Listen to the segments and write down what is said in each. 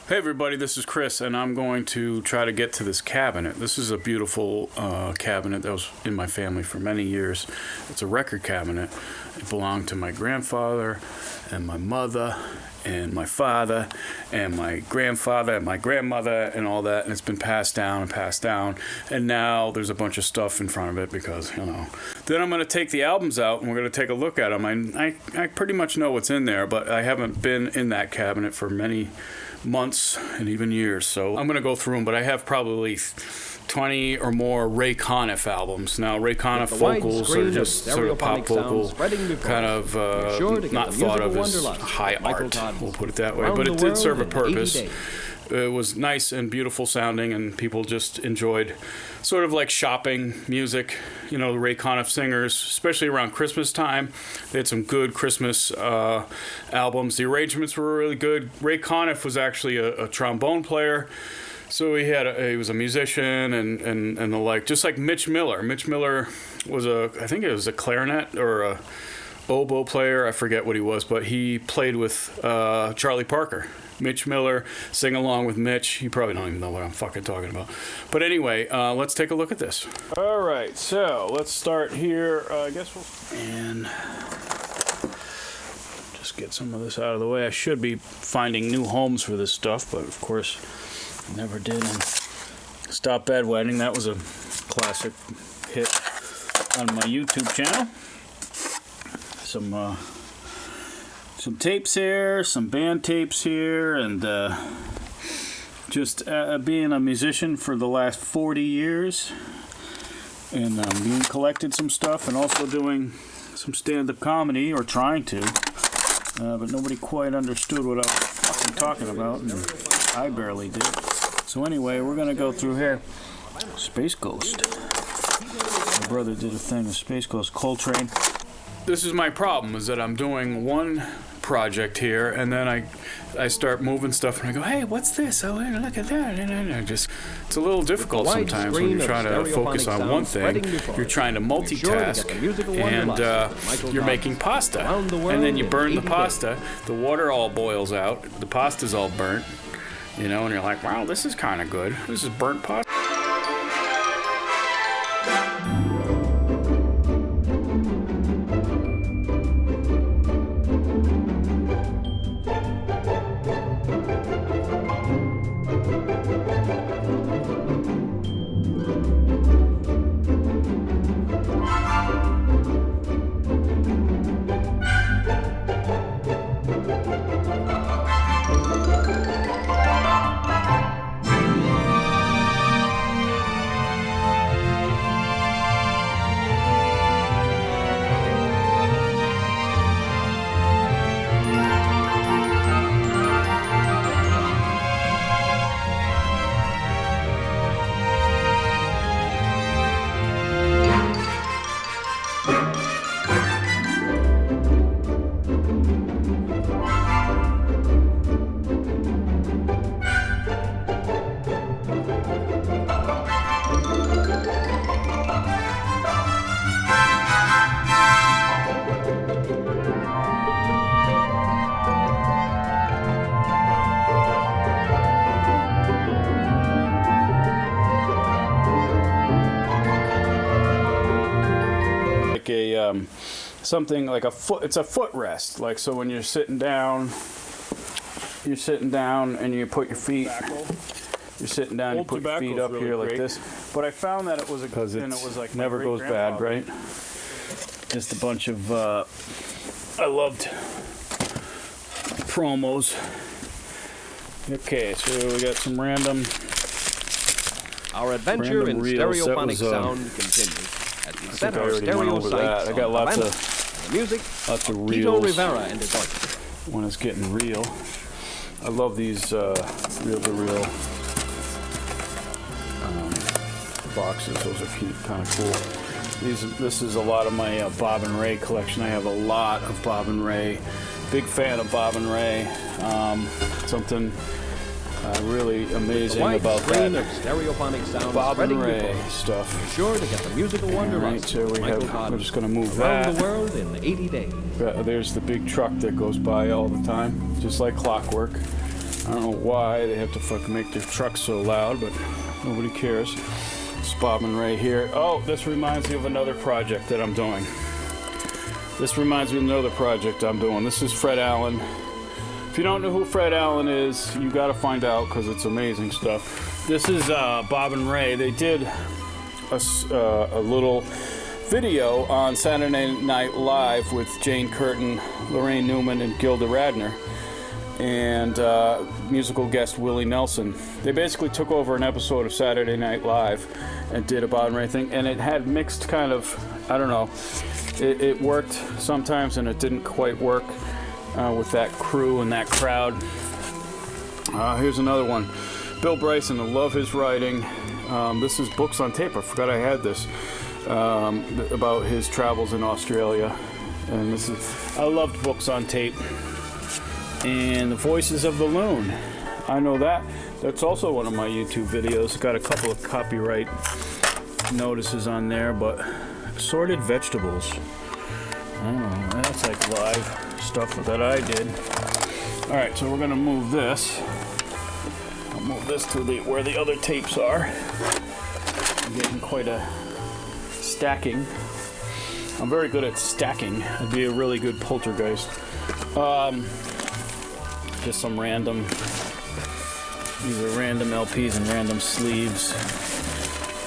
Hey everybody, this is Chris, and I'm going to try to get to this cabinet. This is a beautiful cabinet that was in my family for many years. It's a record cabinet. It belonged to my grandfather and my mother and my father and my grandfather and my grandmother and all that, and it's been passed down and passed down, and now there's a bunch of stuff in front of it because, you know. Then I'm going to take the albums out and we're going to take a look at them. I pretty much know what's in there, but I haven't been in that cabinet for many months and even years, so I'm going to go through them, but I have probably 20 or more Ray Conniff albums. Now, Ray Conniff vocals are just sort of pop vocal, kind of not thought of as high art, we'll put it that way, but it did serve a purpose. It was nice and beautiful sounding, and people just enjoyed sort of like shopping music. You know, the Ray Conniff singers, especially around Christmas time, they had some good Christmas albums. The arrangements were really good. Ray Conniff was actually a trombone player, so he was a musician and the like, just like Mitch Miller. Mitch Miller was I think it was a clarinet or a oboe player, I forget what he was, but he played with Charlie Parker. Mitch Miller, sing along with Mitch. You probably don't even know what I'm fucking talking about. But anyway, let's take a look at this. All right, so let's start here. I guess and just get some of this out of the way. I should be finding new homes for this stuff, but of course, never did. And Stop Bedwetting, that was a classic hit on my YouTube channel. Some tapes here, some band tapes here, and just being a musician for the last 40 years, and being collected some stuff, and also doing some stand-up comedy, or trying to, but nobody quite understood what I was fucking talking about, and I barely did. So anyway, we're gonna go through here. Space Ghost. My brother did a thing with Space Ghost. Coltrane. This is my problem, is that I'm doing one project here, and then I start moving stuff, and I go, hey, what's this? Oh, look at that. And it's a little difficult sometimes when you're trying to focus on one thing. You're trying to multitask, and you're making pasta. And then you burn the pasta, the water all boils out, the pasta's all burnt, you know, and you're like, wow, this is kind of good. This is burnt pasta. Something like a foot. It's a footrest. Like, so when you're sitting down and you put your feet. You're sitting down. You put your feet up here like this. But I found that it was because it was like never goes bad, right? Just a bunch of I loved promos. Okay, so we got some random. Our adventure in stereophonic sound continues. I got lots of music. Lots of reels. Rivera and his when it's getting real. I love these reel-to-reel boxes. Those are kind of cool. This is a lot of my Bob and Ray collection. I have a lot of Bob and Ray. Big fan of Bob and Ray. Something really amazing about that Bob and Ray stuff. Be sure to get the musical wanderlust. Right, so we're just going to move that. Around the world in 80 days. There's the big truck that goes by all the time, just like clockwork. I don't know why they have to fucking make their trucks so loud, but nobody cares. It's Bob and Ray here. Oh, this reminds me of another project that I'm doing. This is Fred Allen. If you don't know who Fred Allen is, you got to find out because it's amazing stuff. This is Bob and Ray. They did a little video on Saturday Night Live with Jane Curtin, Lorraine Newman, and Gilda Radner, and musical guest Willie Nelson. They basically took over an episode of Saturday Night Live and did a Bob and Ray thing, and it had mixed kind of, I don't know, it worked sometimes and it didn't quite work with that crew and that crowd. Here's another one. Bill Bryson, I love his writing. This is Books on Tape. I forgot I had this. About his travels in Australia. And this is, I loved Books on Tape. And The Voices of the Loon. I know that. That's also one of my YouTube videos. Got a couple of copyright notices on there, but Assorted Vegetables. I don't know, that's like live stuff that I did. Alright, so we're gonna move this. I'll move this to where the other tapes are. I'm getting quite a stacking. I'm very good at stacking. I'd be a really good poltergeist. Just some random, these are random LPs and random sleeves.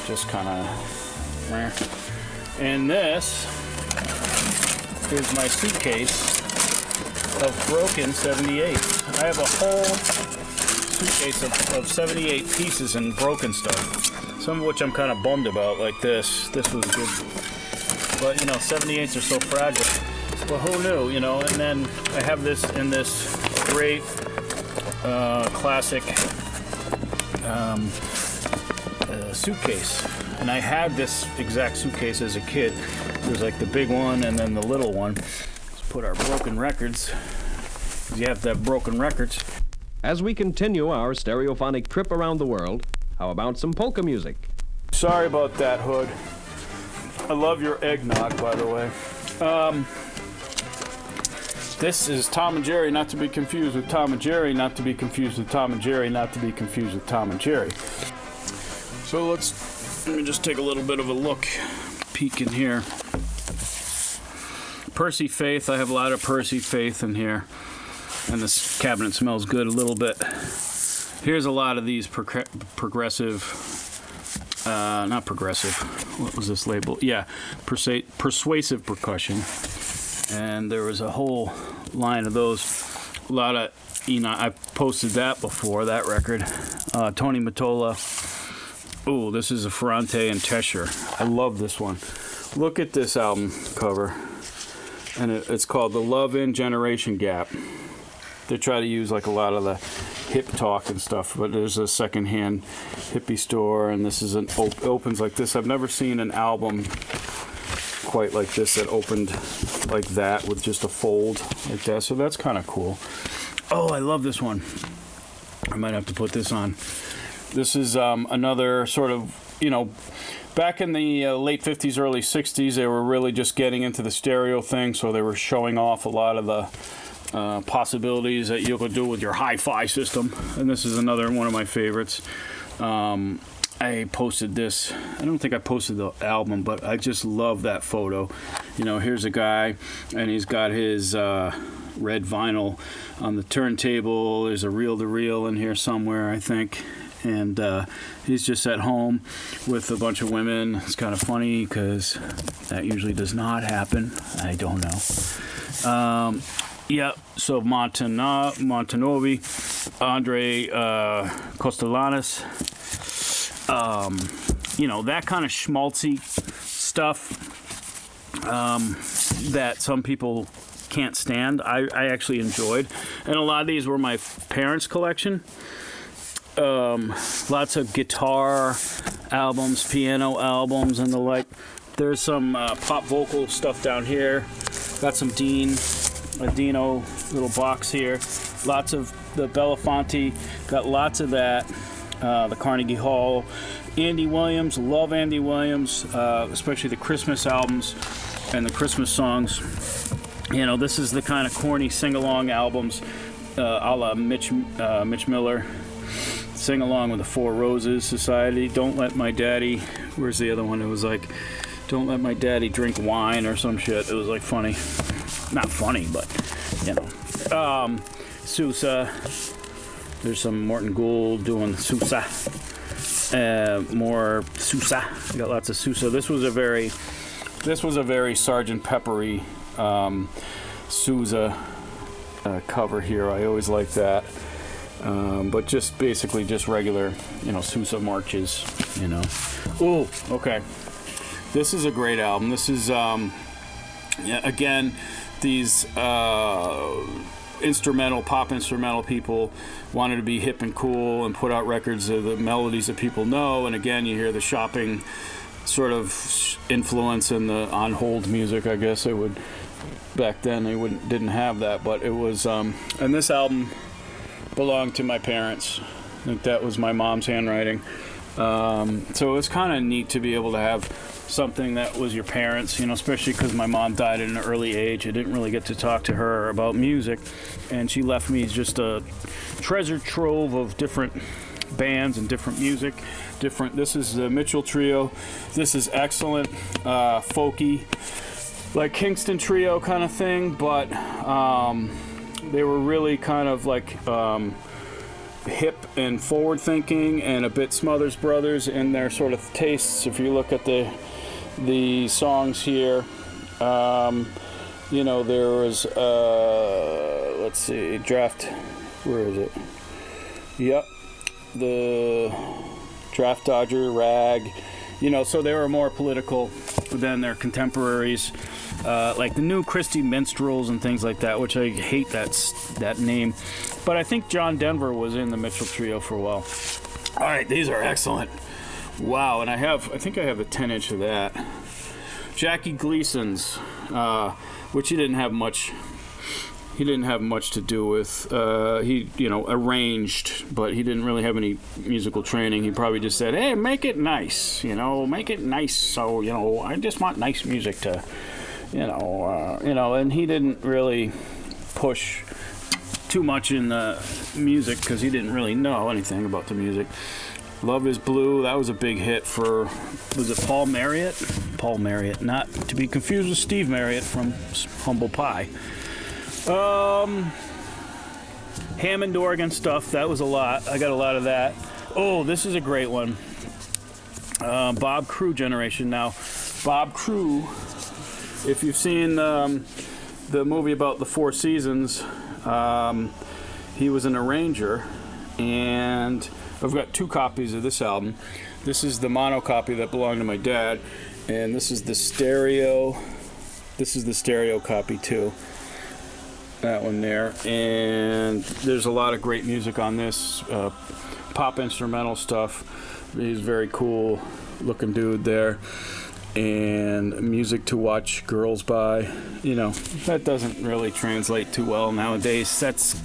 Just kind of, and this is my suitcase of broken 78. I have a whole suitcase of 78 pieces and broken stuff. Some of which I'm kind of bummed about, like this. This was good. But, you know, 78s are so fragile. Well, who knew, you know? And then I have this in this great classic suitcase. And I had this exact suitcase as a kid. There's like the big one and then the little one. Let's put our broken records. You have to have broken records. As we continue our stereophonic trip around the world, how about some polka music? Sorry about that, Hood. I love your eggnog, by the way. This is Tom and Jerry, not to be confused with Tom and Jerry, not to be confused with Tom and Jerry, not to be confused with Tom and Jerry. So let me just take a little bit of a look, peek in here. Percy Faith, I have a lot of Percy Faith in here. And this cabinet smells good a little bit. Here's a lot of these progressive, not progressive, what was this label? Yeah, persuasive percussion. And there was a whole line of those. A lot of, you know, I posted that before, that record. Tony Mottola. Ooh, this is a Ferrante and Tesher. I love this one. Look at this album cover. And it's called The Love In Generation Gap. They try to use like a lot of the hip talk and stuff, but there's a secondhand hippie store, and this is an opens like this. I've never seen an album quite like this that opened like that with just a fold like that, so that's kind of cool. Oh, I love this one. I might have to put this on. This is another sort of, you know, back in the late 50s, early 60s, they were really just getting into the stereo thing, so they were showing off a lot of the possibilities that you could do with your hi-fi system. And this is another one of my favorites. I posted this. I don't think I posted the album, but I just love that photo. You know, here's a guy, and he's got his red vinyl on the turntable. There's a reel-to-reel in here somewhere, I think. And he's just at home with a bunch of women. It's kind of funny because that usually does not happen. I don't know. Yeah, so Mantovani, Andre Costellanos, you know, that kind of schmaltzy stuff that some people can't stand, I actually enjoyed. And a lot of these were my parents' collection. Lots of guitar albums, piano albums, and the like. There's some pop vocal stuff down here. Got some a Dino little box here. Lots of the Belafonte, got lots of that. The Carnegie Hall. Andy Williams, love Andy Williams, especially the Christmas albums and the Christmas songs. You know, this is the kind of corny sing-along albums a la Mitch Miller. Sing along with the Four Roses Society. Don't let my daddy. Where's the other one? It was like, don't let my daddy drink wine or some shit. It was like funny, not funny, but you know. Sousa. There's some Morton Gould doing Sousa. More Sousa. I got lots of Sousa. This was a very Sgt. Peppery Sousa cover here. I always like that. But just basically just regular, you know, Sousa marches, you know. Ooh, okay. This is a great album. This is, yeah, again, these pop instrumental people wanted to be hip and cool and put out records of the melodies that people know. And again, you hear the shopping sort of influence in the on-hold music, I guess it would. Back then, they didn't have that, but it was, and this album belonged to my parents. I think that was my mom's handwriting. So it was kind of neat to be able to have something that was your parents, you know, especially because my mom died at an early age. I didn't really get to talk to her about music, and she left me just a treasure trove of different bands and different music. This is the Mitchell Trio. This is excellent, folky, like Kingston Trio kind of thing, but they were really kind of like hip and forward thinking and a bit Smothers Brothers in their sort of tastes. If you look at the songs here, you know, there was let's see, Draft, where is it? Yep, the Draft Dodger, Rag, you know, so they were more political than their contemporaries, like the New Christie Minstrels and things like that, which I hate that name. But I think John Denver was in the Mitchell Trio for a while. All right, these are excellent. Wow, and I think I have a 10-inch of that. Jackie Gleason's, which he didn't have much to do with. He, you know, arranged, but he didn't really have any musical training. He probably just said, hey, make it nice, you know, make it nice. So, you know, I just want nice music to, you know, and he didn't really push too much in the music because he didn't really know anything about the music. Love is Blue, that was a big hit for, was it Paul Marriott? Paul Marriott, not to be confused with Steve Marriott from Humble Pie. Hammond organ stuff, that was a lot. I got a lot of that. Oh, this is a great one. Bob Crew generation. Now, Bob Crew, if you've seen the movie about the Four Seasons, he was an arranger, and I've got 2 copies of this album. This is the mono copy that belonged to my dad, and this is the stereo. This is the stereo copy too. That one there, and there's a lot of great music on this, pop instrumental stuff. He's very cool looking dude there, and music to watch girls by. You know, that doesn't really translate too well nowadays. That's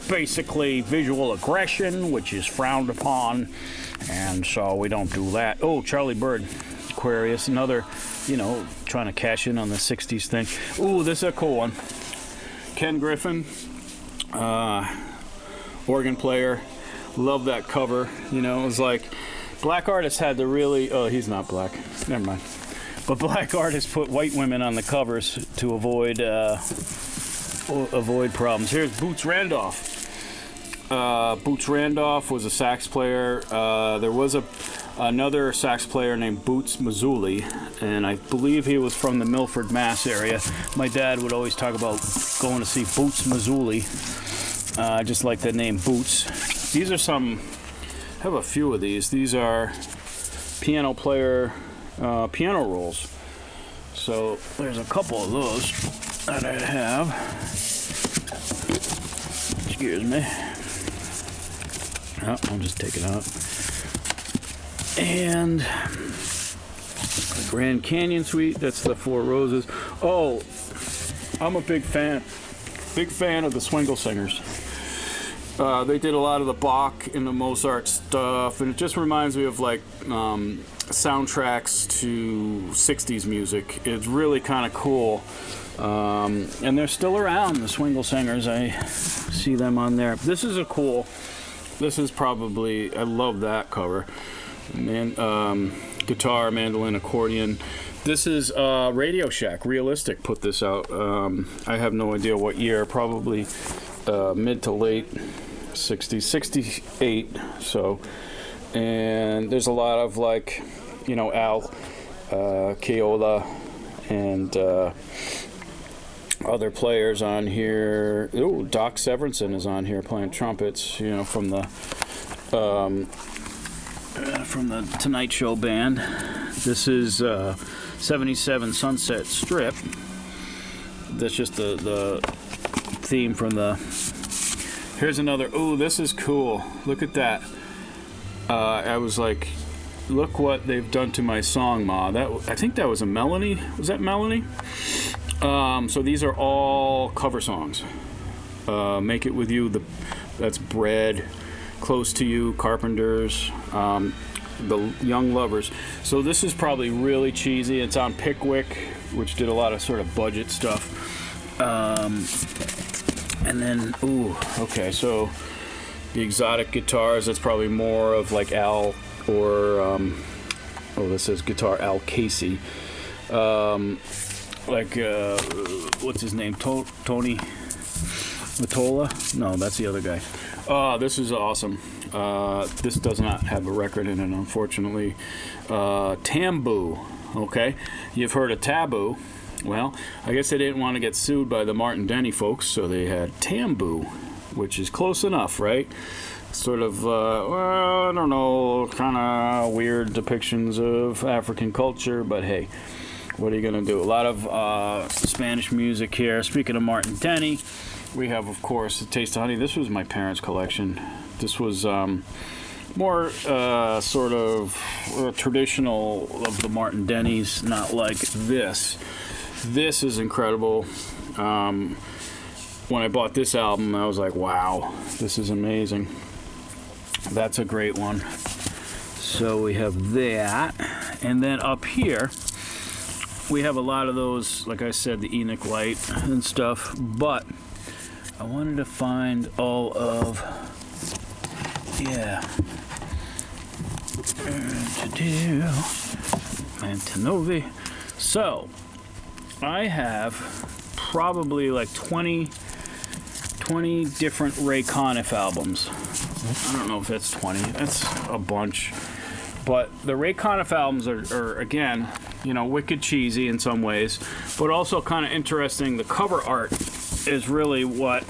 basically visual aggression, which is frowned upon, and so we don't do that. Oh, Charlie Bird, Aquarius, another, you know, trying to cash in on the 60s thing. Ooh, this is a cool one. Ken Griffin, organ player. Love that cover. You know, it was like black artists had to really. Oh, he's not black. Never mind. But black artists put white women on the covers to avoid problems. Here's Boots Randolph. Boots Randolph was a sax player. There was another sax player named Boots Mazzulli, and I believe he was from the Milford, Mass area. My dad would always talk about going to see Boots Mazzulli. I just like the name Boots. These are some, I have a few of these. These are piano player piano rolls. So there's a couple of those that I have. Excuse me. Oh, I'll just take it out. And the Grand Canyon Suite, that's the Four Roses. Oh, I'm a big fan of the Swingle Singers. They did a lot of the Bach and the Mozart stuff, and it just reminds me of like soundtracks to 60s music. It's really kind of cool. And they're still around, the Swingle Singers. I see them on there. This is probably, I love that cover. Guitar, mandolin, accordion. This is Radio Shack, Realistic put this out. I have no idea what year, probably mid to late 60s, 68. So, and there's a lot of like, you know, Al Keola and other players on here. Ooh, Doc Severinsen is on here playing trumpets, you know, from the Tonight Show band. This is 77 Sunset Strip. That's just the theme from the... Here's another... Ooh, this is cool. Look at that. I was like, look what they've done to my song, Ma. I think that was a Melanie. Was that Melanie? So these are all cover songs. Make It With You, that's Bread, Close to You, Carpenters, The Young Lovers. So this is probably really cheesy. It's on Pickwick, which did a lot of sort of budget stuff. And then, ooh, okay, so the exotic guitars, that's probably more of like Al or, this says guitar, Al Casey. What's his name? Tony Mottola? No, that's the other guy. Oh, this is awesome. This does not have a record in it, unfortunately. Tamboo. Okay, you've heard of Taboo. Well, I guess they didn't want to get sued by the Martin Denny folks, so they had Tamboo, which is close enough, right? Sort of, well, I don't know, kind of weird depictions of African culture, but hey. What are you going to do? A lot of Spanish music here. Speaking of Martin Denny, we have, of course, A Taste of Honey. This was my parents' collection. This was more sort of traditional of the Martin Denny's, not like this. This is incredible. When I bought this album, I was like, wow, this is amazing. That's a great one. So we have that. And then up here, we have a lot of those, like I said, the Enoch Light and stuff, but I wanted to find all of, Mantovani. So, I have probably like 20 different Ray Conniff albums. I don't know if that's 20, that's a bunch. But the Ray Conniff albums are again, you know, wicked cheesy in some ways, but also kind of interesting. The cover art is really what,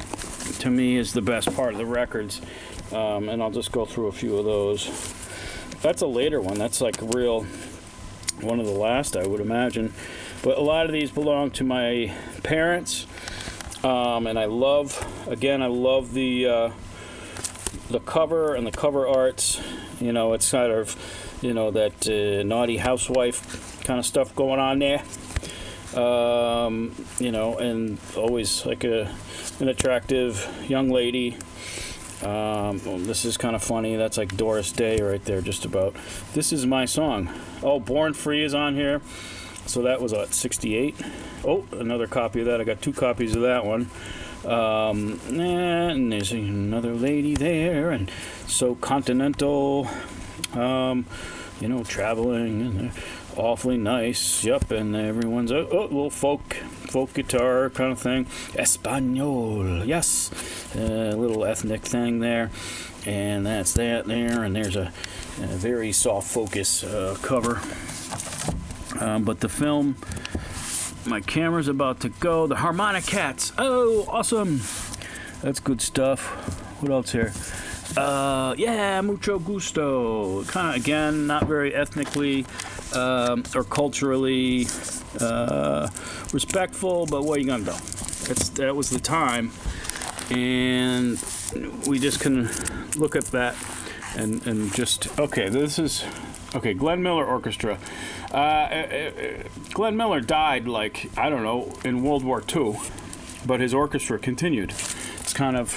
to me, is the best part of the records. And I'll just go through a few of those. That's a later one. That's like real, one of the last, I would imagine. But a lot of these belong to my parents. And I love the cover and the cover arts. You know, it's kind of, you know, that naughty housewife kind of stuff going on there. You know, and always like an attractive young lady. Well, this is kind of funny. That's like Doris Day right there, just about. This is my song. Oh, Born Free is on here. So that was at 68. Oh, another copy of that. I got 2 copies of that one. And there's another lady there, and so continental, you know, traveling, and they're awfully nice. Yep, and everyone's a little folk guitar kind of thing. Espanol, yes, a little ethnic thing there, and that's that there. And there's a very soft focus cover. But the film. My camera's about to go. The Harmonic Cats. Oh, awesome. That's good stuff. What else here? Yeah, mucho gusto. Kind of, again, not very ethnically or culturally respectful, but what are you going to do? That was the time. And we just can look at that and just... Okay, this is... Okay, Glenn Miller Orchestra. Glenn Miller died, like, I don't know, in World War II, but his orchestra continued. It's kind of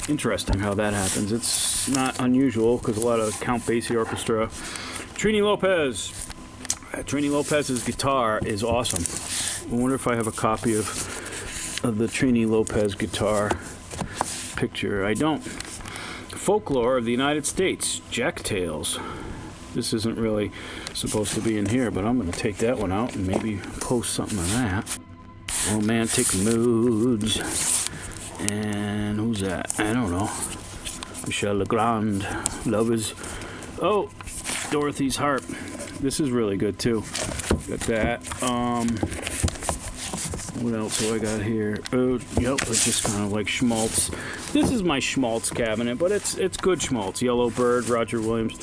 Interesting how that happens. It's not unusual because a lot of Count Basie orchestra. Trini Lopez. Trini Lopez's guitar is awesome. I wonder if I have a copy of the Trini Lopez guitar picture. I don't. Folklore of the United States, Jack Tales. This isn't really supposed to be in here, but I'm going to take that one out and maybe post something of that. Romantic Moods. And who's that? I don't know. Michel Legrand. Love is... Oh, Dorothy's Harp. This is really good too. Got that. What else do I got here? Oh, yep, it's just kind of like schmaltz. This is my schmaltz cabinet, but it's good schmaltz. Yellow Bird, Roger Williams.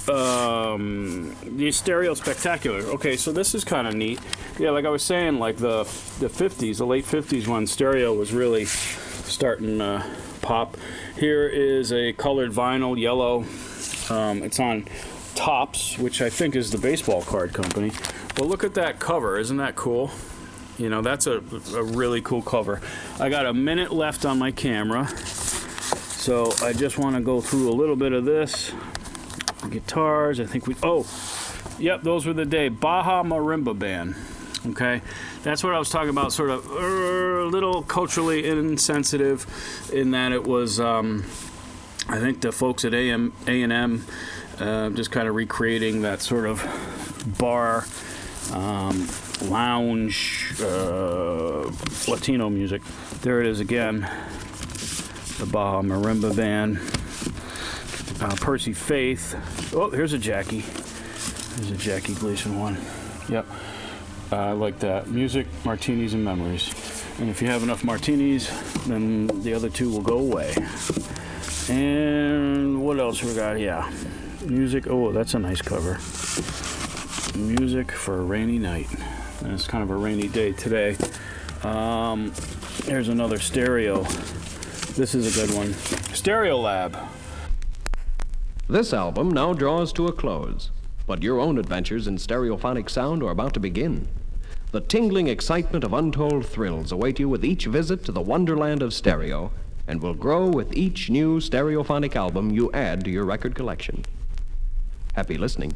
The Stereo Spectacular. Okay, so this is kind of neat. Yeah, like I was saying, like the 50s, the late 50s when stereo was really starting to pop. Here is a colored vinyl, yellow. It's on Topps, which I think is the baseball card company. But look at that cover. Isn't that cool? You know, that's a really cool cover. I got a minute left on my camera, so I just want to go through a little bit of this. Guitars, I think yep, those were the day. Baja Marimba Band. Okay, that's what I was talking about, sort of a little culturally insensitive in that it was, I think the folks at A&M just kind of recreating that sort of bar, lounge, Latino music. There it is again, the Baja Marimba Band. Percy Faith. Oh, here's a Jackie. There's a Jackie Gleason one. Yep. I like that. Music, martinis, and memories. And if you have enough martinis, then the other two will go away. And what else we got? Yeah. Music. Oh, that's a nice cover. Music for a rainy night. And it's kind of a rainy day today. There's another stereo. This is a good one. Stereo Lab. This album now draws to a close, but your own adventures in stereophonic sound are about to begin. The tingling excitement of untold thrills await you with each visit to the wonderland of stereo, and will grow with each new stereophonic album you add to your record collection. Happy listening.